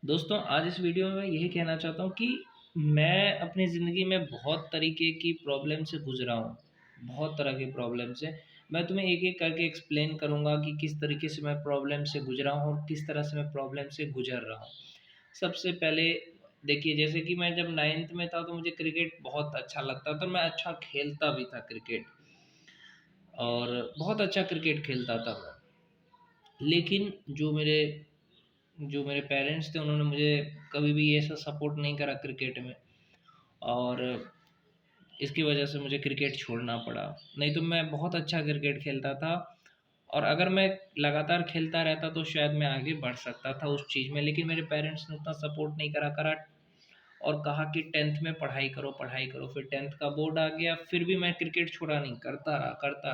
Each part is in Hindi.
दोस्तों, आज इस वीडियो में मैं यही कहना चाहता हूँ कि मैं अपनी ज़िंदगी में बहुत तरीके की प्रॉब्लम से गुज़रा हूँ, बहुत तरह की प्रॉब्लम से। मैं तुम्हें एक-एक करके एक्सप्लेन करूँगा कि किस तरीके से मैं प्रॉब्लम से गुज़रा हूँ और किस तरह से मैं प्रॉब्लम से गुज़र रहा हूँ। सबसे पहले देखिए, जैसे कि मैं जब 9th में था तो मुझे क्रिकेट बहुत अच्छा लगता था, मैं अच्छा खेलता भी था क्रिकेट और बहुत अच्छा क्रिकेट खेलता था मैं। लेकिन जो मेरे पेरेंट्स थे उन्होंने मुझे कभी भी ऐसा सपोर्ट नहीं करा क्रिकेट में और इसकी वजह से मुझे क्रिकेट छोड़ना पड़ा। नहीं तो मैं बहुत अच्छा क्रिकेट खेलता था और अगर मैं लगातार खेलता रहता तो शायद मैं आगे बढ़ सकता था उस चीज़ में, लेकिन मेरे पेरेंट्स ने उतना सपोर्ट नहीं करा और कहा कि 10th में पढ़ाई करो, पढ़ाई करो। फिर 10th का बोर्ड आ गया, फिर भी मैं क्रिकेट छोड़ा नहीं, करता रहा, करता।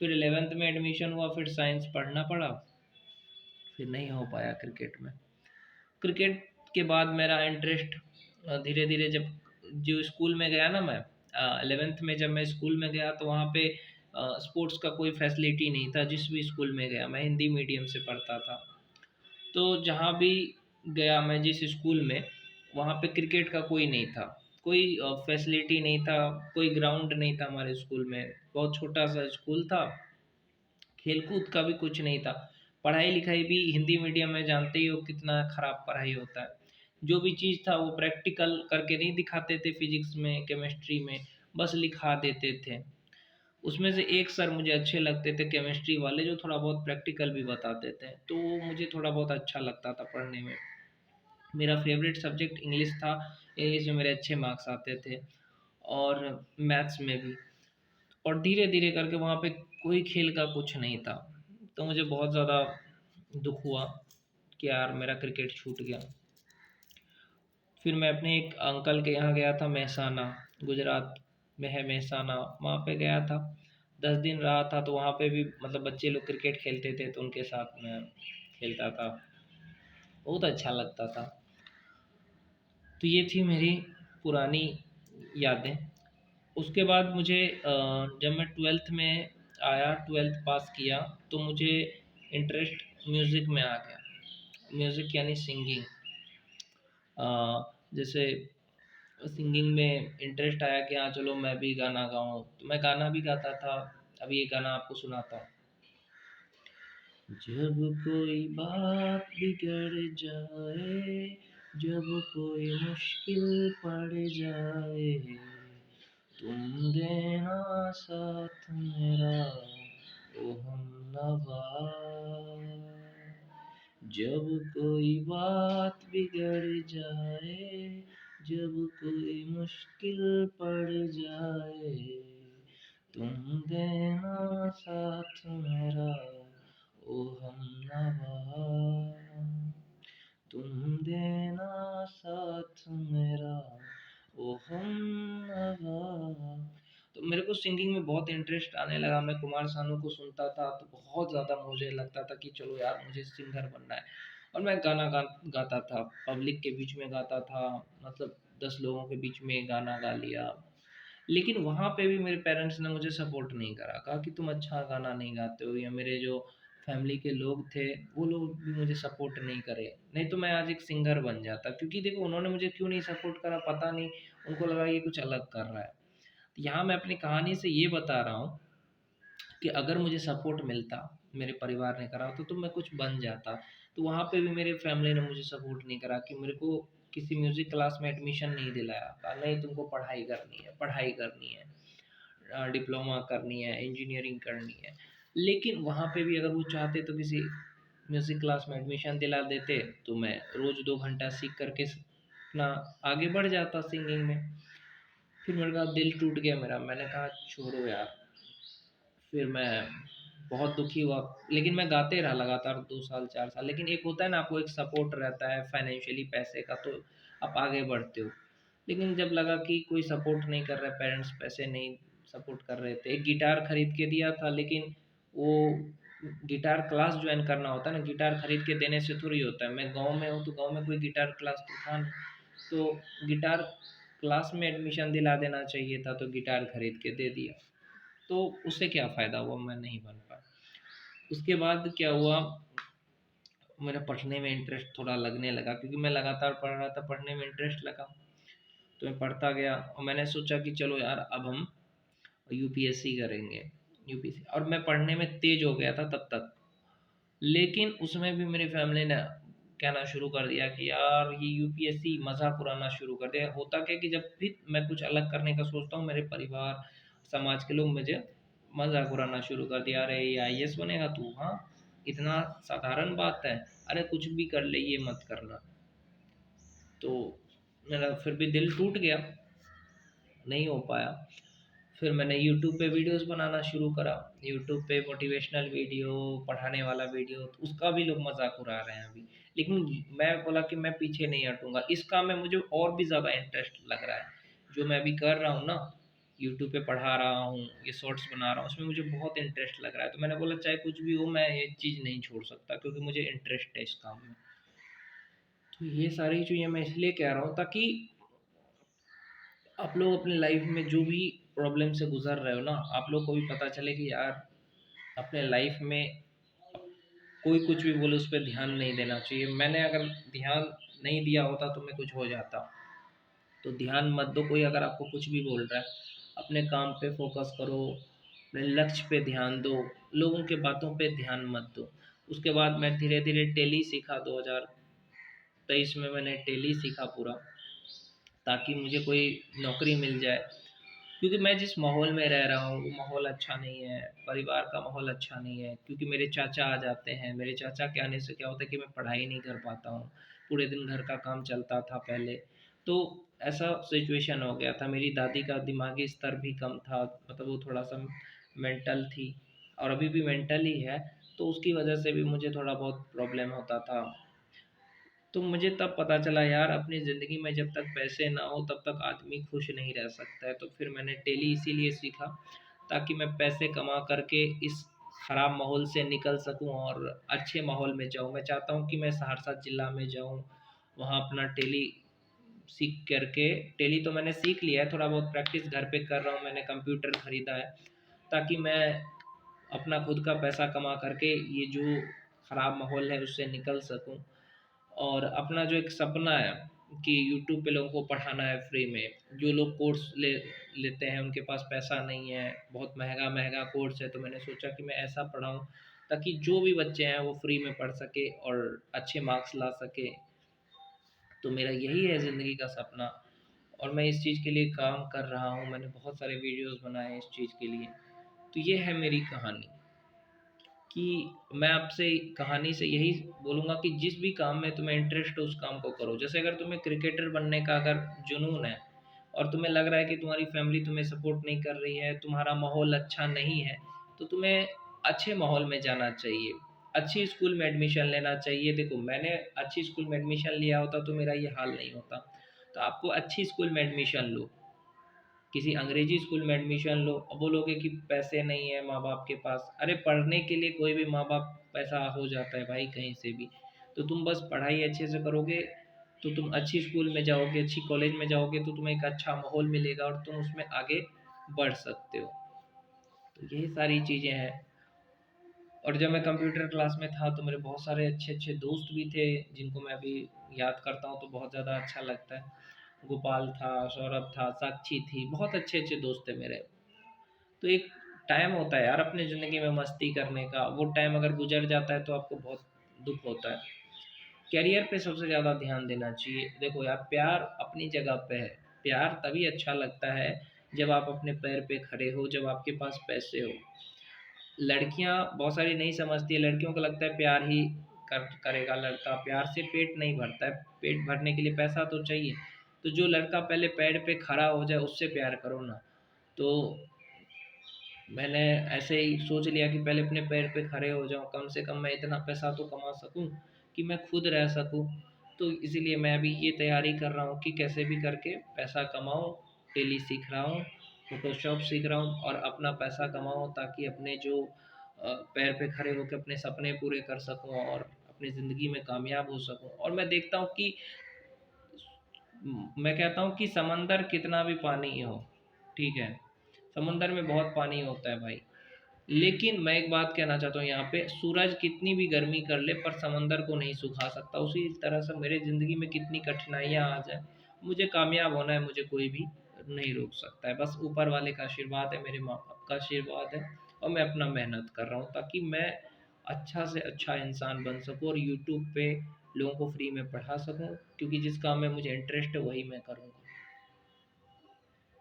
फिर 11th में एडमिशन हुआ, फिर साइंस पढ़ना पड़ा, फिर नहीं हो पाया क्रिकेट में। क्रिकेट के बाद मेरा इंटरेस्ट धीरे-धीरे जब जो स्कूल में गया ना मैं 11th में जब मैं स्कूल में गया तो वहाँ पे स्पोर्ट्स का कोई फैसिलिटी नहीं था जिस भी स्कूल में गया, मैं हिंदी मीडियम से पढ़ता था। तो जहाँ भी गया मैं जिस स्कूल में, वहाँ पे क्रिकेट का कोई नहीं था। कोई फैसिलिटी नहीं था, कोई ग्राउंड नहीं था हमारे स्कूल में, बहुत छोटा-सा स्कूल था। खेल-कूद का भी कुछ नहीं था। पढ़ाई-लिखाई भी हिंदी मीडियम में जानते ही हो कितना खराब पढ़ाई होता है। जो भी चीज़ था वो प्रैक्टिकल करके नहीं दिखाते थे फिज़िक्स में, केमिस्ट्री में, बस लिखा देते थे। उसमें से एक सर मुझे अच्छे लगते थे केमिस्ट्री वाले जो थोड़ा बहुत प्रैक्टिकल भी बताते थे, तो वो मुझे थोड़ा बहुत अच्छा लगता था पढ़ने में। मेरा फ़ेवरेट सब्जेक्ट इंग्लिश था, इंग्लिश में मेरे अच्छे मार्क्स आते थे और मैथ्स में भी। और धीरे-धीरे करके वहाँ पे कोई खेल का कुछ नहीं था। तो मुझे बहुत ज़्यादा दुःख हुआ कि यार मेरा क्रिकेट छूट गया। फिर मैं अपने एक अंकल के यहाँ गया था मेहसाना, गुजरात में है मेहसाना, वहाँ पे गया था। 10 दिन रहा था तो वहाँ पे भी मतलब बच्चे लोग क्रिकेट खेलते थे तो उनके साथ मैं खेलता था। बहुत अच्छा लगता था। तो ये थी मेरी पुरानी यादें। उसके बाद मुझे जब मैं 12th में आया, 12th पास किया, तो मुझे इंटरेस्ट म्यूज़िक में आ गया। म्यूज़िक यानी सिंगिंग। जैसे सिंगिंग में इंटरेस्ट आया कि हाँ, चलो मैं भी गाना गाऊँ, तो मैं गाना भी गाता था। अभी ये गाना आपको सुनाता हूँ। जब कोई बात बिगड़ जाए, जब कोई मुश्किल पड़ जाए, तुम देना साथ मेरा ओ हमनवा। जब कोई बात बिगड़ जाए, जब कोई मुश्किल पड़ जाए, तुम देना साथ मेरा ओ हमनवा। तुम देना साथ मेरा ओ हमनवा। तो मेरे को सिंगिंग में बहुत इंटरेस्ट आने लगा। मैं कुमार सानू को सुनता था तो बहुत ज़्यादा मुझे लगता था कि चलो यार मुझे सिंगर बनना है और मैं गाता था, पब्लिक के बीच में गाता था, मतलब 10 लोगों के बीच में गाना गा लिया। लेकिन वहाँ पे भी मेरे पेरेंट्स ने मुझे सपोर्ट नहीं करा, कहा कि तुम अच्छा गाना नहीं गाते हो, या मेरे जो फैमिली के लोग थे वो लोग भी मुझे सपोर्ट नहीं करे, नहीं तो मैं आज एक सिंगर बन जाता। क्योंकि देखो उन्होंने मुझे क्यों नहीं सपोर्ट करा पता नहीं, उनको लगा ये कुछ अलग कर रहा है। यहाँ मैं अपनी कहानी से ये बता रहा हूँ कि अगर मुझे सपोर्ट मिलता, मेरे परिवार ने करा होता तो मैं कुछ बन जाता। तो वहाँ पे भी मेरे फैमिली ने मुझे सपोर्ट नहीं करा कि मेरे को किसी म्यूज़िक क्लास में एडमिशन नहीं दिलाया। कहा नहीं तुमको पढ़ाई करनी है, पढ़ाई करनी है, डिप्लोमा करनी है, इंजीनियरिंग करनी है। लेकिन वहाँ पे भी अगर वो चाहते तो किसी म्यूज़िक क्लास में एडमिशन दिला देते, तो मैं रोज़ 2 घंटा सीख कर के अपना आगे बढ़ जाता सिंगिंग में। फिर मेरे का दिल टूट गया मेरा, मैंने कहा छोड़ो यार। फिर मैं बहुत दुखी हुआ, लेकिन मैं गाते रहा लगातार 2 साल 4 साल। लेकिन एक होता है ना, आपको एक सपोर्ट रहता है फाइनेंशियली पैसे का, तो आप आगे बढ़ते हो। लेकिन जब लगा कि कोई सपोर्ट नहीं कर रहा है, पेरेंट्स पैसे नहीं सपोर्ट कर रहे थे, एक गिटार खरीद के दिया था, लेकिन वो गिटार क्लास ज्वाइन करना होता है ना, गिटार खरीद के देने से थोड़ी होता है। मैं गांव में हूँ तो गांव में कोई गिटार क्लास तो था नहीं, तो गिटार क्लास में एडमिशन दिला देना चाहिए था, तो गिटार खरीद के दे दिया। तो उससे क्या फ़ायदा हुआ, मैं नहीं बन पाया। उसके बाद क्या हुआ, मेरा पढ़ने में इंटरेस्ट थोड़ा लगने लगा, क्योंकि मैं लगातार पढ़ रहा था, पढ़ने में इंटरेस्ट लगा। तो मैं पढ़ता गया और मैंने सोचा कि चलो यार अब हम यूपीएससी करेंगे। यूपीएससी, और मैं पढ़ने में तेज हो गया था तब तक। लेकिन उसमें भी मेरी फैमिली ने कहना शुरू कर दिया कि यार ये यूपीएससी, मजाक उड़ाना शुरू कर दिया। होता क्या कि जब भी मैं कुछ अलग करने का सोचता हूँ, मेरे परिवार, समाज के लोग मुझे मजाक उड़ाना शुरू कर दिया, अरे ये आईएएस बनेगा तू, हाँ इतना साधारण बात है, अरे कुछ भी कर ले, ये मत करना। तो मेरा फिर भी दिल टूट गया, नहीं हो पाया। फिर मैंने यूट्यूब पे वीडियोस बनाना शुरू करा। यूट्यूब पे मोटिवेशनल वीडियो, पढ़ाने वाला वीडियो, तो उसका भी लोग मजाक उड़ा रहे हैं अभी। लेकिन मैं बोला कि मैं पीछे नहीं हटूंगा, इस काम में मुझे और भी ज़्यादा इंटरेस्ट लग रहा है। जो मैं अभी कर रहा हूँ ना, यूट्यूब पे पढ़ा रहा हूँ, ये शॉर्ट्स बना रहा हूँ, उसमें मुझे बहुत इंटरेस्ट लग रहा है। तो मैंने बोला चाहे कुछ भी हो, मैं ये चीज़ नहीं छोड़ सकता, क्योंकि मुझे इंटरेस्ट है इस काम में। तो ये सारी चीज़ें मैं इसलिए कह रहा हूँ ताकि आप लोग अपनी लाइफ में जो भी प्रॉब्लम से गुजर रहे हो ना, आप लोग को भी पता चले कि यार अपने लाइफ में कोई कुछ भी बोले उस पर ध्यान नहीं देना चाहिए। मैंने अगर ध्यान नहीं दिया होता तो मैं कुछ हो जाता। तो ध्यान मत दो, कोई अगर आपको कुछ भी बोल रहा है, अपने काम पे फोकस करो, अपने लक्ष्य पे ध्यान दो, लोगों के बातों पे ध्यान मत दो। उसके बाद मैं धीरे धीरे टेली सीखा। 2023 में मैंने टेली सीखा पूरा, ताकि मुझे कोई नौकरी मिल जाए। क्योंकि मैं जिस माहौल में रह रहा हूँ वो माहौल अच्छा नहीं है, परिवार का माहौल अच्छा नहीं है। क्योंकि मेरे चाचा आ जाते हैं, मेरे चाचा के आने से क्या होता है कि मैं पढ़ाई नहीं कर पाता हूँ, पूरे दिन घर का काम चलता था पहले। तो ऐसा सिचुएशन हो गया था। मेरी दादी का दिमागी स्तर भी कम था, मतलब वो थोड़ा सा मेंटल थी, और अभी भी मेंटल ही है। तो उसकी वजह से भी मुझे थोड़ा बहुत प्रॉब्लम होता था। तो मुझे तब पता चला यार, अपनी ज़िंदगी में जब तक पैसे ना हो तब तक आदमी खुश नहीं रह सकता है। तो फिर मैंने टेली इसीलिए सीखा ताकि मैं पैसे कमा करके इस ख़राब माहौल से निकल सकूं और अच्छे माहौल में जाऊं। मैं चाहता हूं कि मैं सहरसा ज़िला में जाऊं, वहां अपना टेली सीख करके, टेली तो मैंने सीख लिया है, थोड़ा बहुत प्रैक्टिस घर पे कर रहा हूँ, मैंने कंप्यूटर ख़रीदा है, ताकि मैं अपना खुद का पैसा कमा करके ये जो ख़राब माहौल है उससे निकल सकूं। और अपना जो एक सपना है कि यूट्यूब पे लोगों को पढ़ाना है फ्री में। जो लोग कोर्स लेते हैं उनके पास पैसा नहीं है, बहुत महंगा महंगा कोर्स है, तो मैंने सोचा कि मैं ऐसा पढ़ाऊँ ताकि जो भी बच्चे हैं वो फ्री में पढ़ सके और अच्छे मार्क्स ला सके। तो मेरा यही है ज़िंदगी का सपना, और मैं इस चीज़ के लिए काम कर रहा हूँ। मैंने बहुत सारे वीडियोस बनाए हैं इस चीज़ के लिए। तो ये है मेरी कहानी, कि मैं आपसे कहानी से यही बोलूँगा कि जिस भी काम में तुम्हें इंटरेस्ट हो उस काम को करो। जैसे अगर तुम्हें क्रिकेटर बनने का अगर जुनून है, और तुम्हें लग रहा है कि तुम्हारी फैमिली तुम्हें सपोर्ट नहीं कर रही है, तुम्हारा माहौल अच्छा नहीं है, तो तुम्हें अच्छे माहौल में जाना चाहिए, अच्छी स्कूल में एडमिशन लेना चाहिए। देखो, मैंने अच्छी स्कूल में एडमिशन लिया होता तो मेरा ये हाल नहीं होता। तो आपको अच्छी स्कूल में एडमिशन लो, किसी अंग्रेजी स्कूल में एडमिशन लो। अब बोलोगे कि पैसे नहीं है माँ बाप के पास, अरे पढ़ने के लिए कोई भी माँ बाप पैसा हो जाता है भाई, कहीं से भी। तो तुम बस पढ़ाई अच्छे से करोगे, तो तुम अच्छी स्कूल में जाओगे, अच्छी कॉलेज में जाओगे, तो तुम्हें एक अच्छा माहौल मिलेगा और तुम उसमें आगे बढ़ सकते हो। तो यही सारी चीज़ें हैं। और जब मैं कंप्यूटर क्लास में था तो मेरे बहुत सारे अच्छे अच्छे दोस्त भी थे, जिनको मैं अभी याद करता हूँ तो बहुत ज़्यादा अच्छा लगता है। गोपाल था, सौरभ था, साक्षी थी, बहुत अच्छे अच्छे दोस्त थे मेरे। तो एक टाइम होता है यार अपनी ज़िंदगी में मस्ती करने का, वो टाइम अगर गुजर जाता है तो आपको बहुत दुख होता है। करियर पे सबसे ज़्यादा ध्यान देना चाहिए। देखो यार, प्यार अपनी जगह पे है, प्यार तभी अच्छा लगता है जब आप अपने पैर पे खड़े हो, जब आपके पास पैसे हो। लड़कियां बहुत सारी नहीं समझती है, लड़कियों को लगता है प्यार ही करेगा लड़का, प्यार से पेट नहीं भरता है, पेट भरने के लिए पैसा तो चाहिए। तो जो लड़का पहले पैर पे खड़ा हो जाए उससे प्यार करो ना। तो मैंने ऐसे ही सोच लिया कि पहले अपने पैर पे खड़े हो जाऊं, कम से कम मैं इतना पैसा तो कमा सकूं कि मैं खुद रह सकूं। तो इसीलिए मैं अभी ये तैयारी कर रहा हूँ कि कैसे भी करके पैसा कमाऊं, डेली सीख रहा हूँ, फोटोशॉप सीख रहा हूँ और अपना पैसा कमाऊं, ताकि अपने जो पैर पे खड़े होकर अपने सपने पूरे कर सकूं और अपनी ज़िंदगी में कामयाब हो सकूं। और मैं देखता हूँ कि मैं कहता हूँ कि समंदर कितना भी पानी हो, ठीक है, समुंदर में बहुत पानी होता है भाई, लेकिन मैं एक बात कहना चाहता हूँ यहाँ पे, सूरज कितनी भी गर्मी कर ले पर समंदर को नहीं सुखा सकता। उसी तरह से मेरे ज़िंदगी में कितनी कठिनाइयाँ आ जाए, मुझे कामयाब होना है, मुझे कोई भी नहीं रोक सकता है। बस ऊपर वाले का आशीर्वाद है, मेरे माँ बाप का आशीर्वाद है, और मैं अपना मेहनत कर रहा हूँ ताकि मैं अच्छा से अच्छा इंसान बन सकूँ और यूट्यूब पे लोगों को फ्री में पढ़ा सकूँ, क्योंकि जिस काम में मुझे इंटरेस्ट है वही मैं करूँगा।